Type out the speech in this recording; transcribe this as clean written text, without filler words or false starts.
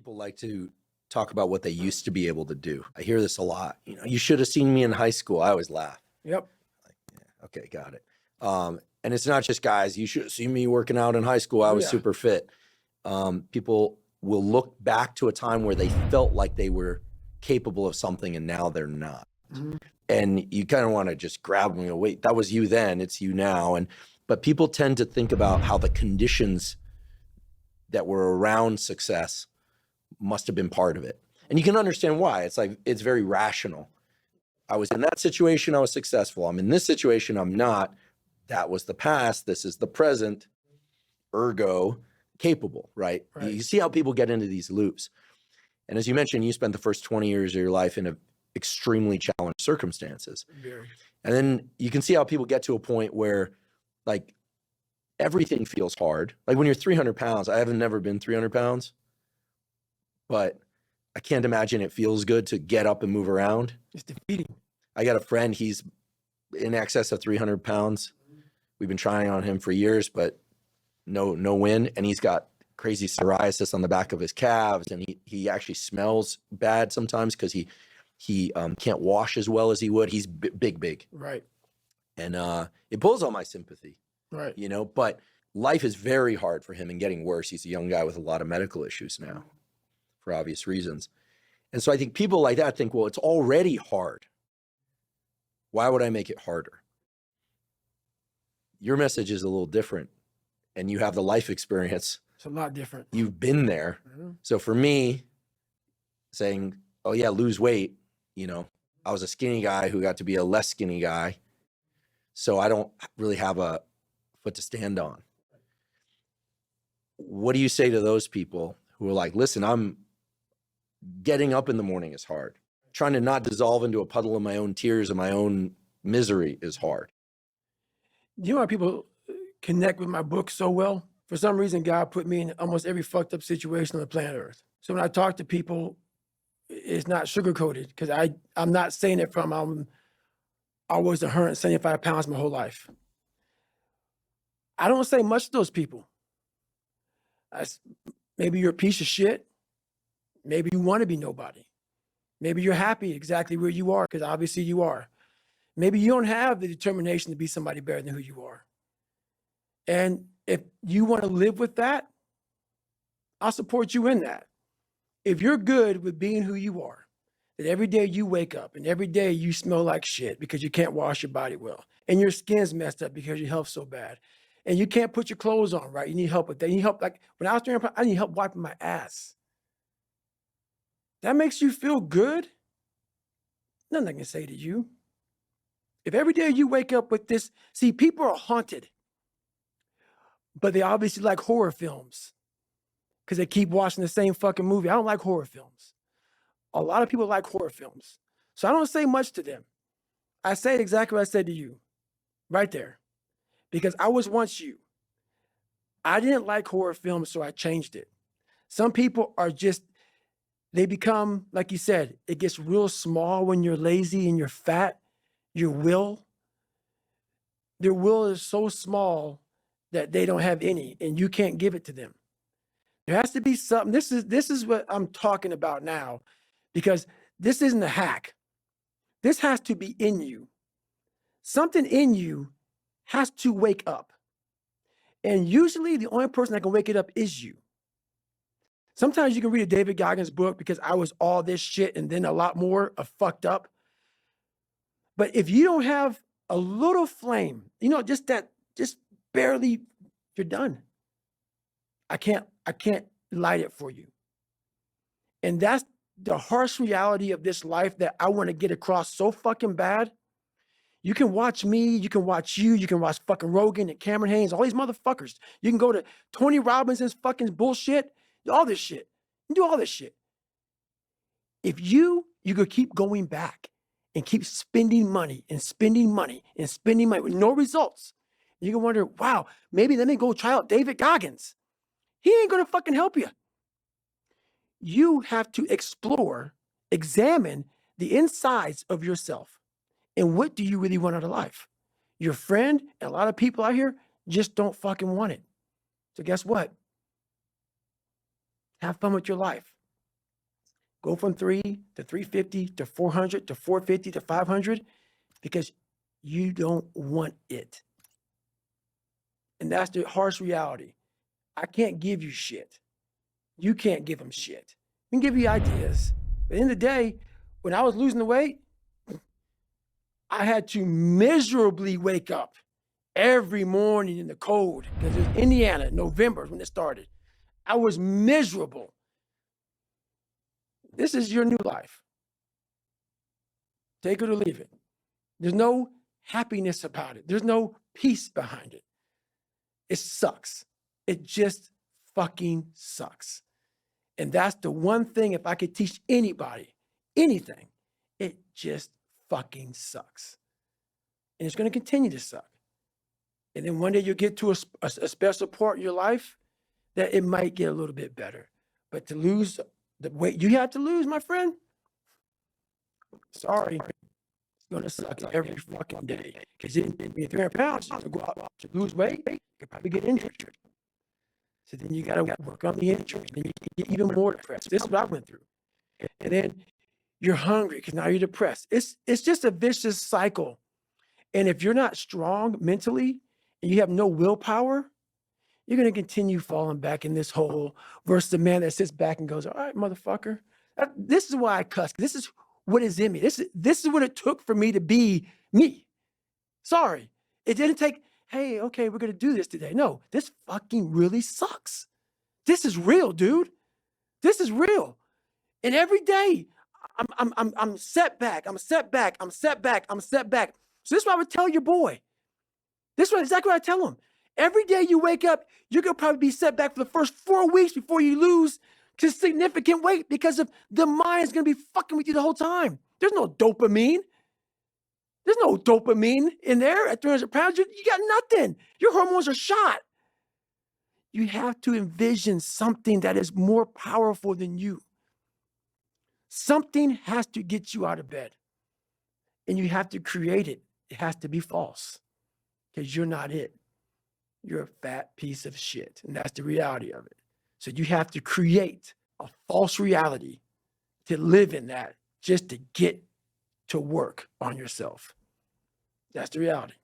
People like to talk about what they used to be able to do. I hear this a lot. You know, you should have seen me in high school. I always laugh. Yep. Like, yeah, okay, got it. And it's not just guys. You should have seen me working out in high school. I was super fit. People will look back to a time where they felt like they were capable of something and now they're not. Mm-hmm. And you kind of want to just grab them and go, wait, that was you then, it's you now. But people tend to think about how the conditions that were around success must have been part of it. And you can understand why. It's like, it's very rational. I was in that situation, I was successful. I'm in this situation, I'm not. That was the past, this is the present, ergo capable, right? You see how people get into these loops. And as you mentioned, you spent the first 20 years of your life in extremely challenged circumstances. Very. And then you can see how people get to a point where like everything feels hard. Like when you're 300 pounds, I haven't never been 300 pounds, but I can't imagine it feels good to get up and move around. It's defeating. I got a friend, he's in excess of 300 pounds. We've been trying on him for years, but no win. And he's got crazy psoriasis on the back of his calves. And he actually smells bad sometimes because he can't wash as well as he would. He's big. Right. And it pulls on my sympathy. Right. You know, but life is very hard for him and getting worse. He's a young guy with a lot of medical issues now for obvious reasons. And so I think people like that think, well, it's already hard. Why would I make it harder? Your message is a little different and you have the life experience. It's a lot different. You've been there. Mm-hmm. So for me, saying, oh yeah, lose weight, you know, I was a skinny guy who got to be a less skinny guy. So I don't really have a foot to stand on. What do you say to those people who are like, listen, I'm getting up in the morning is hard. Trying to not dissolve into a puddle of my own tears and my own misery is hard. You know how people connect with my book so well? For some reason, God put me in almost every fucked up situation on the planet Earth. So when I talk to people, it's not sugar-coated because I'm not saying it from I was 175 pounds my whole life. I don't say much to those people. Maybe you're a piece of shit. Maybe you want to be nobody. Maybe you're happy exactly where you are, because obviously you are. Maybe you don't have the determination to be somebody better than who you are. And if you want to live with that, I'll support you in that. If you're good with being who you are, that every day you wake up and every day you smell like shit because you can't wash your body well, and your skin's messed up because your health's so bad, and you can't put your clothes on right, you need help with that. You need help, like when I was doing, I need help wiping my ass. That makes you feel good? Nothing I can say to you. If every day you wake up with this, see, people are haunted, but they obviously like horror films because they keep watching the same fucking movie. I don't like horror films. A lot of people like horror films. So I don't say much to them. I say exactly what I said to you, right there, because I was once you. I didn't like horror films, so I changed it. Some people are just, they become, like you said, it gets real small when you're lazy and you're fat. Your will, their will is so small that they don't have any, and you can't give it to them. There has to be something. This is what I'm talking about now, because this isn't a hack. This has to be in you. Something in you has to wake up. And usually the only person that can wake it up is you. Sometimes you can read a David Goggins book because I was all this shit and then a lot more of fucked up. But if you don't have a little flame, you know, just barely, you're done. I can't light it for you. And that's the harsh reality of this life that I want to get across so fucking bad. You can watch me, you can watch you, you can watch fucking Rogan and Cameron Haynes, all these motherfuckers. You can go to Tony Robbins's fucking bullshit, all this shit. You do all this shit. If you could keep going back and keep spending money and spending money and spending money with no results, you can wonder, wow, maybe let me go try out David Goggins. He ain't gonna fucking help you. You have to explore, examine the insides of yourself. And what do you really want out of life? Your friend and a lot of people out here just don't fucking want it. So guess what? Have fun with your life. Go from 3 to 350 to 400 to 450 to 500 because you don't want it. And that's the harsh reality. I can't give you shit. You can't give them shit. We can give you ideas. But at the end of the day, when I was losing the weight, I had to miserably wake up every morning in the cold because it was Indiana, November when it started. I was miserable. This is your new life. Take it or leave it. There's no happiness about it. There's no peace behind it. It sucks. It just fucking sucks. And that's the one thing, if I could teach anybody anything, it just fucking sucks. And it's going to continue to suck. And then one day you'll get to a special part in your life that it might get a little bit better. But to lose the weight you have to lose, my friend, sorry, it's going to suck every fucking day. Because if you're 300 pounds, you're going to go out to lose weight, you could probably get injured. So then you got to work on the injury. Then you get even more depressed. This is what I went through. And then you're hungry because now you're depressed. It's just a vicious cycle. And if you're not strong mentally and you have no willpower, you're going to continue falling back in this hole versus the man that sits back and goes, all right, motherfucker. This is why I cuss. This is what is in me. This is what it took for me to be me. Sorry. It didn't take, hey, okay, we're going to do this today. No, this fucking really sucks. This is real, dude. This is real. And every day I'm set back. I'm set back. I'm set back. I'm set back. So this is what I would tell your boy. This is exactly what I tell him. Every day you wake up, you're going to probably be set back for the first 4 weeks before you lose to significant weight because of the mind is going to be fucking with you the whole time. There's no dopamine. There's no dopamine in there at 300 pounds. You got nothing. Your hormones are shot. You have to envision something that is more powerful than you. Something has to get you out of bed. And you have to create it. It has to be false because you're not it. You're a fat piece of shit. And that's the reality of it. So you have to create a false reality to live in that just to get to work on yourself. That's the reality.